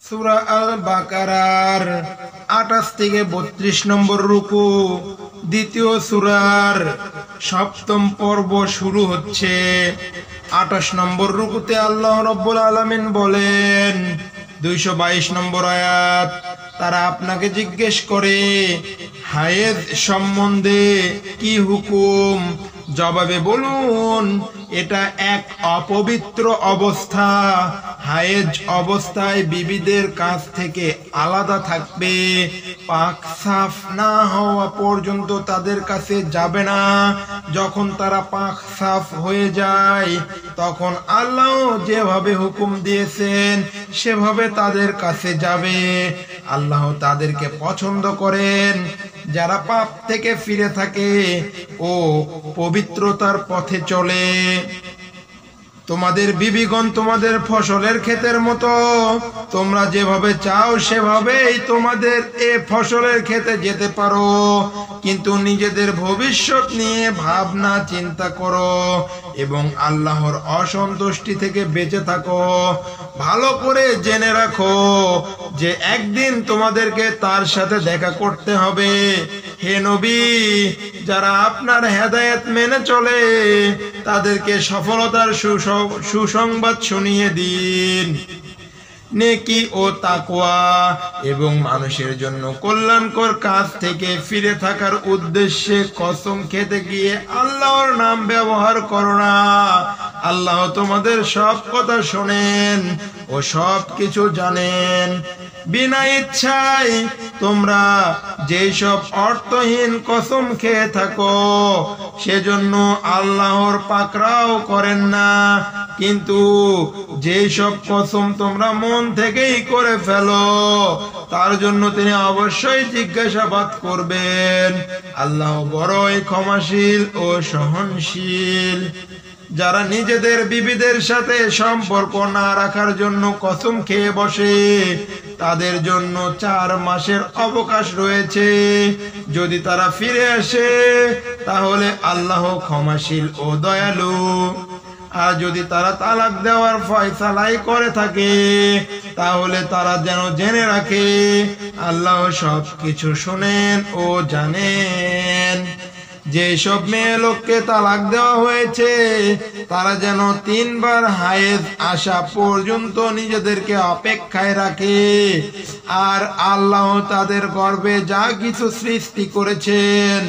সূরা আল বাকারার 28 থেকে 32 নম্বর রুকু। দ্বিতীয় সূরার সপ্তম পর্ব শুরু হচ্ছে। 28 নম্বর রুকুতে আল্লাহ রাব্বুল আলামিন বলেন, 222 নম্বর আয়াত, তারা আপনাকে জিজ্ঞেস করে হায়েজ সম্বন্ধে কি হুকুম, জবাবে বলুন এটা এক অপবিত্র অবস্থা। হায়েজ অবস্থায় বিবিদের কাছ থেকে আলাদা থাকবে, পাক সাফ না হওয়া পর্যন্ত তাদের কাছে যাবে না। যখন তারা পাক সাফ হয়ে যায় তখন আল্লাহ যেভাবে হুকুম দিয়েছেন সেভাবে তাদের কাছে যাবে। আল্লাহ তাদেরকে পছন্দ করেন যারা পাপ থেকে ফিরে থাকে ও পবিত্রতার পথে চলে। তোমাদের বিবিগণ তোমাদের ফসলের ক্ষেতের মতো, তোমরা যেভাবে চাও সেভাবেই তোমাদের এ ফসলের ক্ষেতে যেতে পারো, কিন্তু নিজেদের ভবিষ্যৎ নিয়ে ভাবনা চিন্তা করো এবং আল্লাহর অসন্তুষ্টি থেকে বেঁচে থাকো। ভালো করে জেনে রাখো যে একদিন তোমাদেরকে তার সাথে দেখা করতে হবে। হে নবী, যারা আপনার হেদায়েত মেনে চলে তাদেরকে সফলতার সুসংবাদ শুনিয়ে দিন। নেকি ও তাকওয়া এবং মানুষের জন্য কল্যাণকর কাজ থেকে ফিরে থাকার উদ্দেশ্যে কসম খেতে গিয়ে আল্লাহর নাম ব্যবহার করো না। আল্লাহ তোমাদের সব কথা শোনেন ও সব কিছু জানেন। বিনা ইচ্ছায় তোমরা যেসব অর্থহীন কসম খেয়ে থাকো সেজন্য আল্লাহর পাকড়াও করেন না, কিন্তু যেসব কসম তোমরা মন থেকেই করে ফেলো তার জন্য তিনি অবশ্যই জিজ্ঞাসাবাদ করবেন। আল্লাহ বড়ই ক্ষমাশীল ও সহনশীল। যারা নিজেদের বিবিদের সাথে সম্পর্ক না রাখার জন্য কসম খেয়ে বসে তাদের জন্য 4 মাসের অবকাশ রয়েছে। যদি তারা ফিরে আসে তাহলে আল্লাহ ক্ষমাশীল ও দয়ালু। আর যদি তারা তালাক দেওয়ার ফয়সালাই করে থাকে তাহলে তারা যেন জেনে রাখে আল্লাহ সব কিছু শোনেন ও জানেন। যেসব মেয়ে লোককে তালাক দেওয়া হয়েছে তারা যেন 3 বার হায়েজ আসা পর্যন্ত নিজেদেরকে অপেক্ষায় রাখে। আর আল্লাহ তাদের গর্ভে যা কিছু সৃষ্টি করেছেন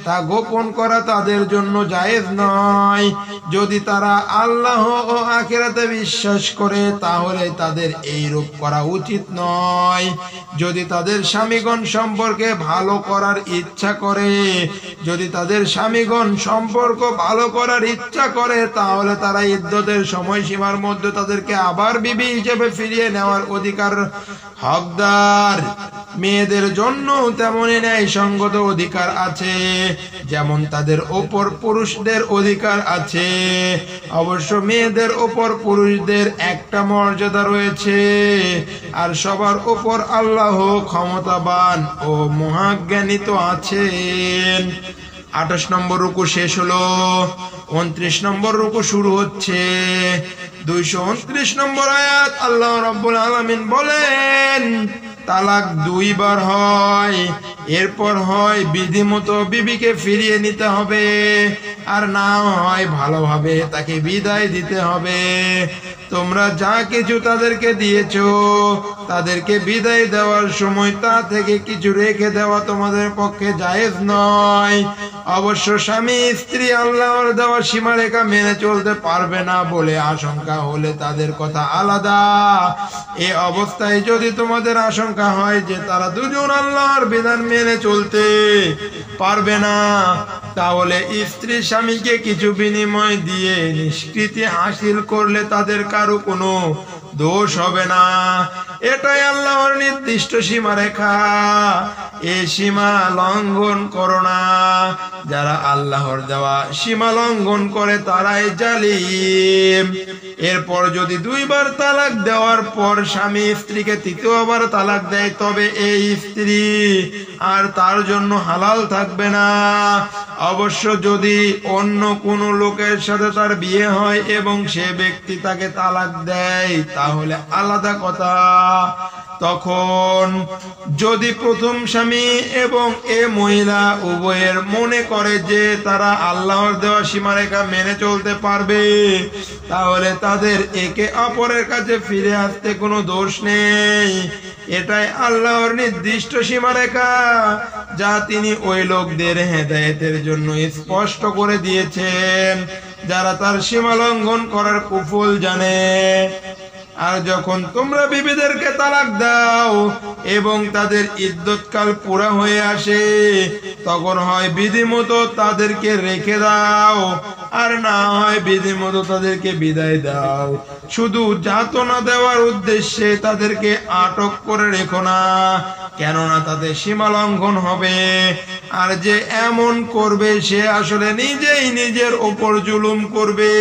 তা গোপন করা তাদের জন্য জায়েজ নয়। যদি তারা আল্লাহ ও আখিরাতে বিশ্বাস করে তাহলে তাদের এইরূপ করা উচিত নয়। যদি তাদের স্বামীগণ সম্পর্কে ভালো করার ইচ্ছা করে তাহলে তারা ইদ্দতের সময়সীমার মধ্যে তাদেরকে আবার বিবি হিসেবে ফিরিয়ে নেওয়ার অধিকার হকদার। মেয়েদের জন্য তেমনই ন্যায়সঙ্গত অধিকার আছে যেমন তাদের ওপর পুরুষদের অধিকার আছে। অবশ্য মেয়েদের ওপর পুরুষদের একটা মর্যাদা রয়েছে, আর সবার ওপর আল্লাহ ক্ষমতাবান ও মহাজ্ঞানী তো আছেন। 28 নম্বর রুকু শেষ হলো, 29 নম্বর রুকু শুরু হচ্ছে। 229 নম্বর আয়াত আল্লাহ রাব্বুল আলামিন বলেন, তালাক 2 বার হয়, এরপর হয় বিধিমতো বিবিকে ফিরিয়ে নিতে হবে, আর না হয় ভালোভাবে তাকে বিদায় দিতে হবে। তোমরা যা কিছু তাদেরকে দিয়েছো তাদেরকে বিদায় দেওয়ার সময় তা থেকে কিছু রেখে দেওয়া তোমাদের পক্ষে জায়েজ নয়। অবশ্য স্বামী স্ত্রী আল্লাহর দেওয়া সীমারেখা মেনে চলতে পারবে না বলে আশঙ্কা হলে তাদের কথা আলাদা। এ অবস্থায় যদি তোমাদের আশঙ্কা হয় যে তারা দুজন আল্লাহর বিধান মেনে চলতে পারবে না তাহলে স্ত্রী স্বামীকে কিছু বিনিময় দিয়ে নিষ্কৃতি হাসিল করলে তাদের কারো কোনো দোষ হবে না। এটাই আল্লাহর নির্দিষ্ট সীমারেখা, এ সীমা লঙ্ঘন করো না। যারা আল্লাহর দেওয়া সীমা লঙ্ঘন করে তারাই জালিম। এরপর যদি 2 বার তালাক দেওয়ার পর স্বামী স্ত্রীকে 3য় বার তালাক দেয় তবে এই স্ত্রী আর তার জন্য হালাল থাকবে না। অবশ্য যদি অন্য কোনো লোকের সাথে তার বিয়ে হয় এবং সে ব্যক্তি তাকে তালাক দেয় তাহলে আলাদা কথা। তখন যদি প্রথম স্বামী এবং এ মহিলা উভয়ের মনে করে যে তারা আল্লাহর দেওয়া সীমারেখা মেনে চলতে পারবে, তাহলে তাদের একে অপরের কাছে ফিরে আসতে কোনো দোষ নেই। এটাই আল্লাহর নির্দিষ্ট সীমারেখা, যা তিনি ওই লোকদের হেদায়েতের জন্য স্পষ্ট করে দিয়েছেন যারা তার সীমা লঙ্ঘন করার কুফল জানে। আর যখন তোমরা বিবিদেরকে তালাক দাও এবং তাদের ইদ্দতকাল পুরা হয়ে আসে, তখন হয় বিধিমতো তাদেরকে রেখে দাও, আর না হয় বিধিমতো তাদেরকে বিদায় দাও। শুধু যাতনা দেওয়ার উদ্দেশ্যে তাদেরকে আটক করে রেখো না, কেননা তাদের সীমা লঙ্ঘন হবে। আর যে এমন করবে সে আসলে নিজেই নিজের ওপর জুলুম করবে।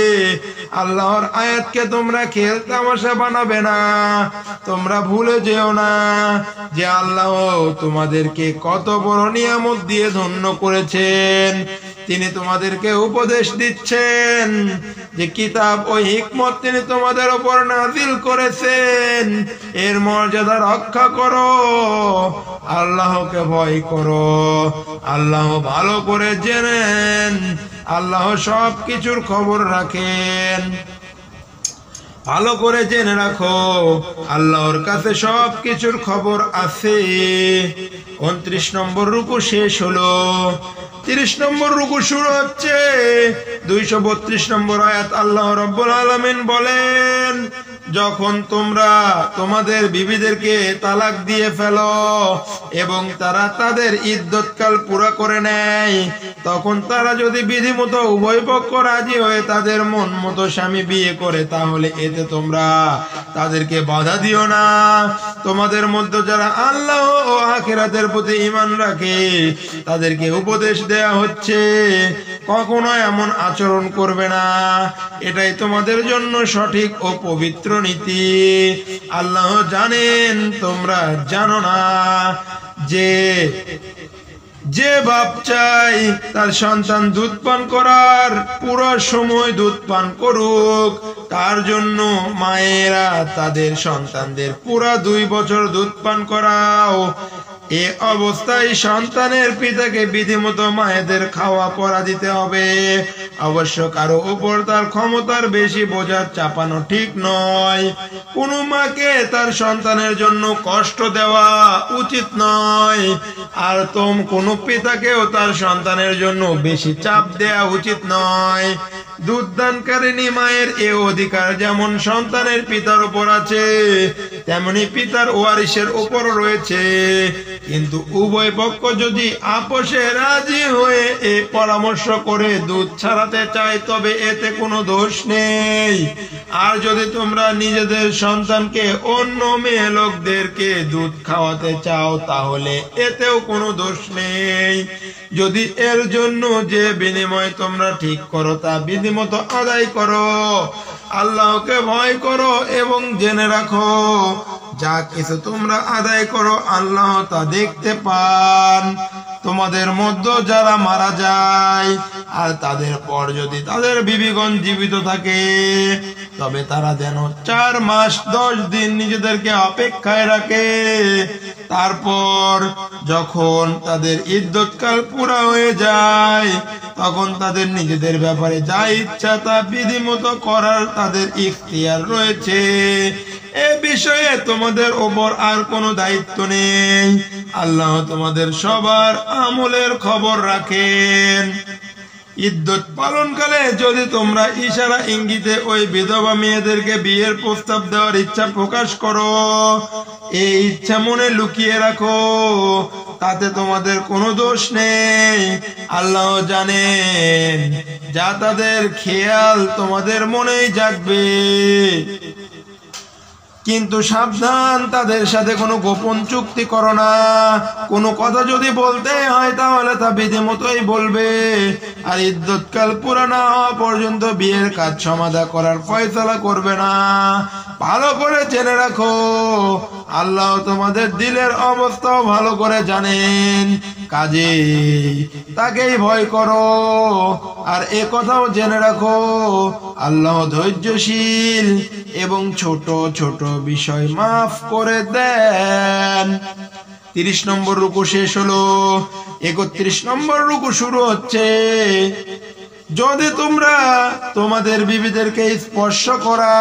আল্লাহর আয়াতকে তোমরা খেল তামাশা বানাবে না। তোমরা ভুলে যেও না যে আল্লাহ তোমাদেরকে কত বড় নিয়ামত দিয়ে ধন্য করেছেন। তিনি তোমাদেরকে উপদেশ দিচ্ছেন যে কিতাব ও হিকমত তিনি তোমাদের উপর নাযিল করেছেন, এর মর্যাদা রক্ষা করো, আল্লাহকে ভয় করো। আল্লাহ ভালো করে জেনেন, আল্লাহ সব কিছুর খবর রাখেন। ভালো করে জেনে রাখো, আল্লাহর কাছে সব কিছুর খবর আছে। 29 নম্বর রুকু শেষ হলো, 30 নম্বর রুকু শুরু হচ্ছে। 232 নম্বর আয়াত আল্লাহ রাব্বুল আলামিন বলেন, যখন তোমরা তোমাদের বিবিদেরকে তালাক দিয়ে ফেলো এবং তারা তাদের ইদ্দতকাল পুরা করে নেয়, তখন তারা যদি বিধিমতো উভয় পক্ষ রাজি হয়ে তাদের মন মতো স্বামী বিয়ে করে, তাহলে এতে তোমরা তাদেরকে বাধা দিও না। তোমাদের মধ্যে যারা আল্লাহ ও আখিরাতের প্রতি ঈমান রাখে তাদেরকে উপদেশ দেয়া হচ্ছে কখনো এমন আচরণ করবে না। এটাই তোমাদের জন্য সঠিক ও পবিত্র নীতি। আল্লাহ জানেন তোমরা জানো না। যে বাপ চাই তার সন্তান দুধ পান করার পুরো সময় দুধ পান করুক, তার জন্য মায়েরা তাদের সন্তানদের পুরা 2 বছর দুধ পান করাও। এ অবস্থায় সন্তানের পিতাকে বিধিমতো মায়েদের খাওয়া পরা দিতে হবে। অবশ্য কারো উপর তার ক্ষমতার বেশি বোঝা চাপানো ঠিক নয়। কোনো মাকে তার সন্তানের জন্য কষ্ট দেওয়া উচিত নয়, আর কোনো পিতাকেও তার সন্তানের জন্য বেশি চাপ দেওয়া উচিত নয়। দুধদানকারিণী মায়ের এ অধিকার যেমন সন্তানের পিতার উপর আছে, তেমনি পিতার ওয়ারিশের উপর রয়েছে। কিন্তু উভয় পক্ষ যদি আপোষে রাজি হয়ে এ পরামর্শ করে দুধ ছাড়াতে চায়, তবে এতে কোনো দোষ নেই। আর যদি তোমরা নিজেদের সন্তানকে অন্য মেয়ে লোকদেরকে দুধ খাওয়াতে চাও, তাহলে এতেও কোনো দোষ নেই, যদি এর জন্য যে বিনিময় তোমরা ঠিক করো তা বিধিমতো আদায় করো। আল্লাহকে ভয় করো এবং জেনে রাখো, যা কিছু তোমরা আদায় করো আল্লাহ তা দেখতে পান। তোমাদের মধ্যে যারা মারা যায় আর তাদের পর যদি তাদের বিবিগণ জীবিত থাকে, তবে তারা যেন 4 মাস 10 দিন নিজেদেরকে অপেক্ষায় রাখে। তারপর যখন তাদের ইদ্দতকাল পুরা হয়ে যায়, তখন তাদের নিজেদের ব্যাপারে যা ইচ্ছা তা বিধিমতো করার তাদের ইখতিয়ার রয়েছে। এ বিষয়ে তোমাদের ওপর আর কোনো দায়িত্ব নেই। আল্লাহ তোমাদের সবার আমলের খবর রাখেন। ইদ্দত পালনকালে যদি তোমরা ইশারা ইঙ্গিতে ওই বিধবা মেয়েদেরকে বিয়ের প্রস্তাব দেওয়ার ইচ্ছা প্রকাশ করো, এই ইচ্ছা মনে লুকিয়ে রাখো, তাতে তোমাদের কোনো দোষ নেই। আল্লাহ জানেন, যা তাদের খেয়াল তোমাদের মনেই জাগবে। কিন্তু সাবধান, তাদের সাথে কোনো গোপন চুক্তি করো না। কোনো কথা যদি বলতে হয় তাহলে তা বিধিমতোই বলবে। আর ইদ্দতকাল পুরা না হওয়া পর্যন্ত বিয়ের কাজ সমাধা করার ফয়সালা করবে না। ভালো করে জেনে রাখো, আল্লাহ তোমাদের দিলের অবস্থাও ভালো করে জানেন। কাজে তাকেই ভয় করো। আর এ কথাও জেনে রাখো, আল্লাহ ধৈর্যশীল এবং ছোট ছোট বিষয় মাফ করে দেন। 30 নম্বর রুকু শেষ হলো, 31 নম্বর রুকু শুরু হচ্ছে। যদি তোমরা তোমাদের বিবিদেরকে স্পর্শ করা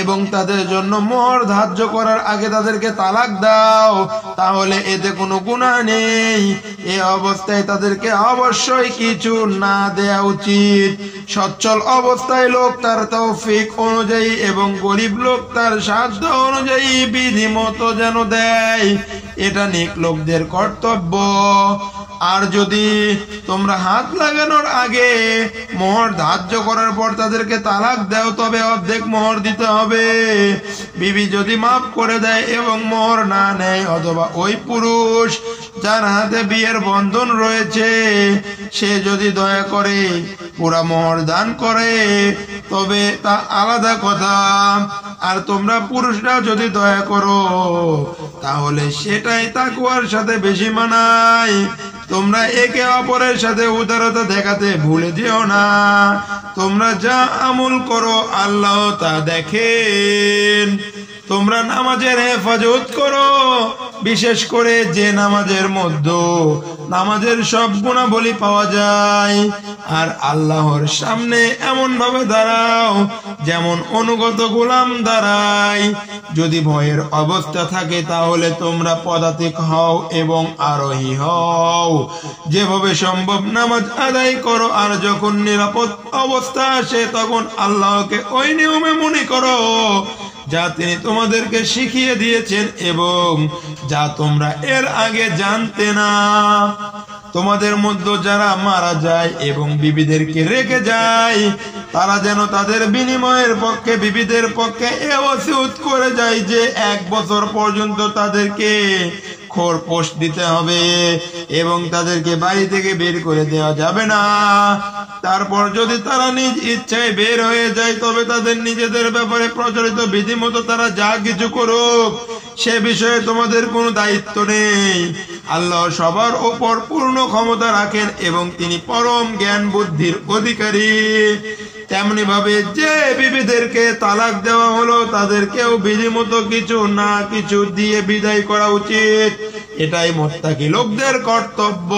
এবং তাদের জন্য মোহর ধার্য করার আগে তাদেরকে তালাক দাও, তাহলে এতে কোনো গুনাহ নেই। এই অবস্থায় তাদেরকে অবশ্যই কিছু না দেয়া উচিত। সচ্ছল অবস্থায় লোক তার তৌফিক অনুযায়ী এবং গরিব লোক তার সাধ্য অনুযায়ী বিধি মতো যেন দেয়, এটা নেক লোকদের কর্তব্য। আর যদি তোমরা হাত লাগানোর আগে মোহর ধার্য করার পর তাদেরকে তালাক দাও, তবে অর্ধেক মোহর দিতে হবে। বিবি যদি মাফ করে দেয় এবং মোহর না নেয়, অথবা ওই পুরুষ যার হাতে বিয়ের বন্ধন রয়েছে সে যদি দয়া করে পুরা মোহর দান করে, তবে তা আলাদা কথা। আর তোমরা পুরুষরা যদি দয়া করো, তাহলে সেটাই তাকওয়ার সাথে বেশি মানায়। তোমরা একে অপরের সাথে উদারতা দেখাতে ভুলে যেও না। তোমরা যা আমল করো আল্লাহ তা দেখেন। তোমরা নামাজের হেফাজত করো, বিশেষ করে যে নামাজের মধ্যে নামাজের সব গুণাবলী পাওয়া যায়। আর আল্লাহর সামনে এমন ভাবে দাঁড়াও যেমন অনুগত গোলাম দাঁড়ায়। যদি ভয়ের অবস্থা থাকে তাহলে তোমরা পদাতিক হও এবং আরোহী হও। যেভাবে সম্ভব নামাজ আদায় করো, আর যখন নিরাপদ অবস্থা আসে তখন আল্লাহকে ওই নিয়মে মনে করো যা তিনি তোমাদেরকে শিখিয়ে দিয়েছেন এবং যা তোমরা এর আগে জানতে না। তোমাদের মধ্যে যারা মারা যায় এবং বিবিদেরকে রেখে যায়, তারা যেন তাদের বিনিময়ের পক্ষে বিবিদের পক্ষে এ ওসিয়ত করে যায় যে 1 বছর পর্যন্ত তাদেরকে খোরপোশ দিতে হবে এবং তাদেরকে বাড়ি থেকে বের করে দেওয়া যাবে না। তারপর যদি তারা নিজ ইচ্ছায় বের হয়ে যায়, তবে তাদের নিজেদের ব্যাপারে প্রচলিত বিধি মতো তারা যা কিছু করুক, সে বিষয়ে তোমাদের কোনো দায়িত্ব নেই। আল্লাহ সবার উপর পূর্ণ ক্ষমতা রাখেন এবং তিনি পরম জ্ঞান বুদ্ধির অধিকারী। তেমনি ভাবে যে বিবিদেরকে তালাক দেওয়া হলো, তাদেরকেও বিধি মতো কিছু না কিছু দিয়ে বিদায় করা উচিত। এটাই মুত্তাকি লোকদের কর্তব্য।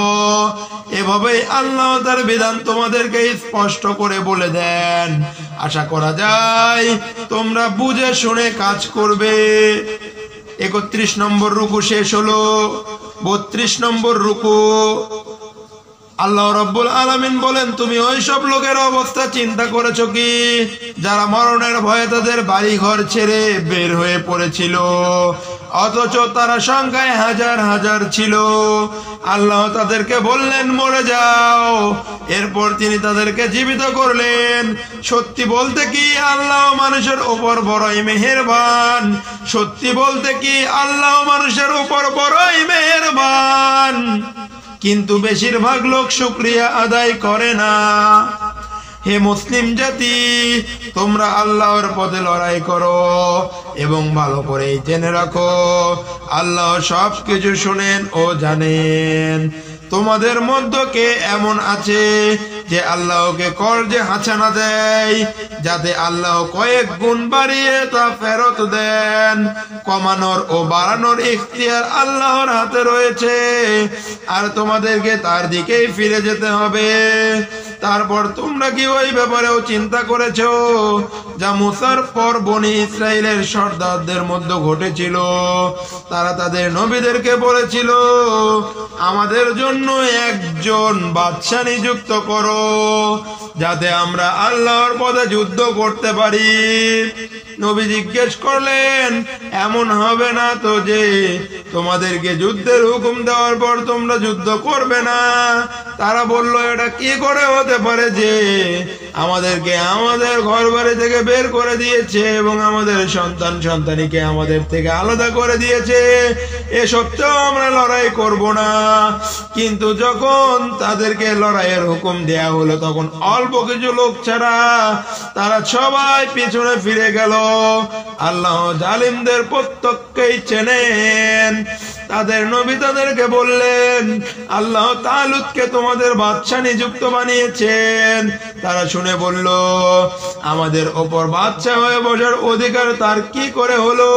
এভাবেই আল্লাহ তার বিধান তোমাদেরকে স্পষ্ট করে বলে দেন। আশা করা যায় তোমরা বুঝে শুনে কাজ করবে। 31 নম্বর রুকু শেষ হলো, 32 নম্বর রুকু। আল্লাহ রাব্বুল আলামিন বলেন, তুমি ওই সব লোকের অবস্থা চিন্তা করেছো কি যারা মরণের ভয়ে তাদের বাড়ি ঘর ছেড়ে বের হয়ে পড়েছিল, অথচ তারা সংখ্যায় হাজার হাজার ছিল। আল্লাহ তাদেরকে বললেন মরে যাও, এরপর তিনি তাদেরকে জীবিত করলেন। সত্যি বলতে কি আল্লাহ মানুষের উপর বড়ই মেহেরবান। সত্যি বলতে কি আল্লাহ মানুষের উপর বড়ই মেহেরবান। কিন্তু বেশিরভাগ লোক শুকরিয়া আদায় করে না। হে মুসলিম জাতি, তোমরা আল্লাহর পথে লড়াই করো এবং ভালো করে জেনে রাখো আল্লাহ সবকিছু শুনেন ও জানেন। তোমাদের মধ্যে কে এমন আছে যে আল্লাহকে কর্জে হাসানা দেয়, যাতে আল্লাহ কয়েক গুণ বাড়িয়ে তা ফেরত দেন? কমানোর ও বাড়ানোর ইখতিয়ার আল্লাহর হাতে রয়েছে, আর তোমাদেরকে তার দিকেই ফিরে যেতে হবে। তারপর তোমরা কি ওই ব্যাপারেও চিন্তা করেছো যা মুসার পর বনি ইসরাইলের সর্দারদের মধ্যে ঘটেছিল? তারা তাদের নবীদেরকে বলেছিল, আমাদের জন্য একজন বাদশা নিযুক্ত করো যাতে আমরা আল্লাহর পথে যুদ্ধ করতে পারি। নবী জিজ্ঞেস করলেন, এমন হবে না তো যে তোমাদেরকে যুদ্ধের হুকুম দেওয়ার পর তোমরা যুদ্ধ করবে না? তারা বলল, এটা কি করে হতে পারে যে আমাদেরকে আমাদের ঘর বাড়ি থেকে বের করে দিয়েছে এবং আমাদের সন্তান সন্তানীকে আমাদের থেকে আলাদা করে দিয়েছে, এ সত্ত্বেও আমরা লড়াই করব না। কিন্তু যখন তাদেরকে লড়াইয়ের হুকুম দেয়া হলো, তখন অল্প কিছু লোক ছাড়া তারা সবাই পিছনে ফিরে গেল। আল্লাহ জালিমদের প্রত্যেককেই চেনেন। তাদের নবী তাদেরকে বললেন, আল্লাহ তালুতকে তোমাদের বাদশা নিযুক্ত বানিয়েছেন। তারা শুনে বলল, আমাদের ওপর বাদশা হয়ে বসার অধিকার তার কি করে হলো?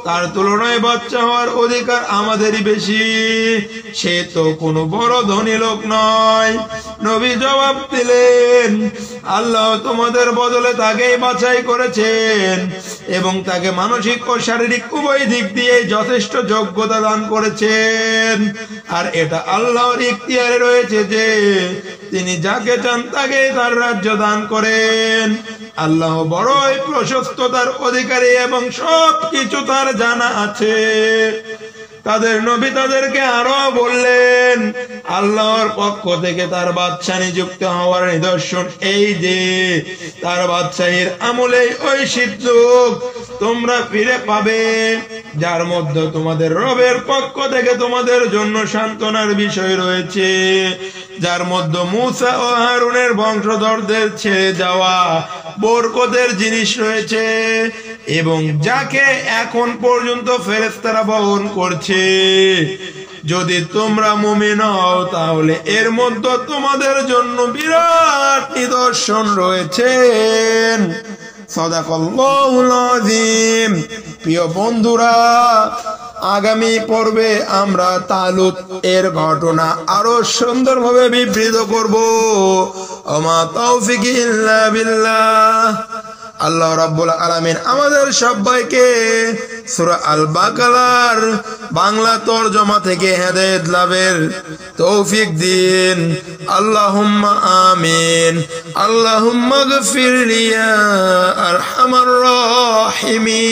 তার তুলনায় বাদশা হওয়ার অধিকার আমাদেরই বেশি, সে তো কোনো বড় ধনী লোক নয়। নবী জবাব দিলেন, আল্লাহ তোমাদের বদলে তাকেই বাছাই করেছেন এবং তাকে মানসিক ও শারীরিক উভয় দিক দিয়ে যথেষ্ট যোগ্যতা দান করেছেন। আর এটা আল্লাহর ইখতিয়ারে রয়েছে যে তিনি যাকে চান তাকে তার রাজ্য দান করেন। আল্লাহ বড়ই প্রশস্ততার অধিকারী এবং সবকিছু তার জানা আছে। তাদের নবী তাদেরকে আরো বললেন, আল্লাহর পক্ষ থেকে তার বাদশা নিযুক্ত হওয়ার নিদর্শন এই যে তার বাদশাহীর আমলে ওই সিদ্ধুক তোমরা ফিরে পাবে, যার মধ্যে তোমাদের রবের পক্ষ থেকে তোমাদের জন্য সান্ত্বনার বিষয় রয়েছে, যার মধ্যে মূসা ও হারুনের বংশধরদের ছেড়ে যাওয়া বরকতের জিনিস রয়েছে এবং যাকে এখন পর্যন্ত ফেরেশতারা বহন করছে। যদি তোমরা মুমিন হও তাহলে এর মধ্যে তোমাদের জন্য বিরাট নিদর্শন রয়েছে। সাদাকাল্লাহুল আযীম। প্রিয় বন্ধুরা, আগামী পর্বে আমরা তালুত এর ঘটনা আরো সুন্দরভাবে বিবৃত করব। ওমা তাওফিকি ইল্লা বিল্লাহ। আল্লাহ রাব্বুল আলামিন আমাদের সবাইকে সূরা আল বাকারার বাংলা তরজমা থেকে হেদায়েত লাভের তৌফিক দিন। আল্লাহুম্মা আমিন। আল্লাহুম্মা গফির লিয়া আরহামার রাহিমিন।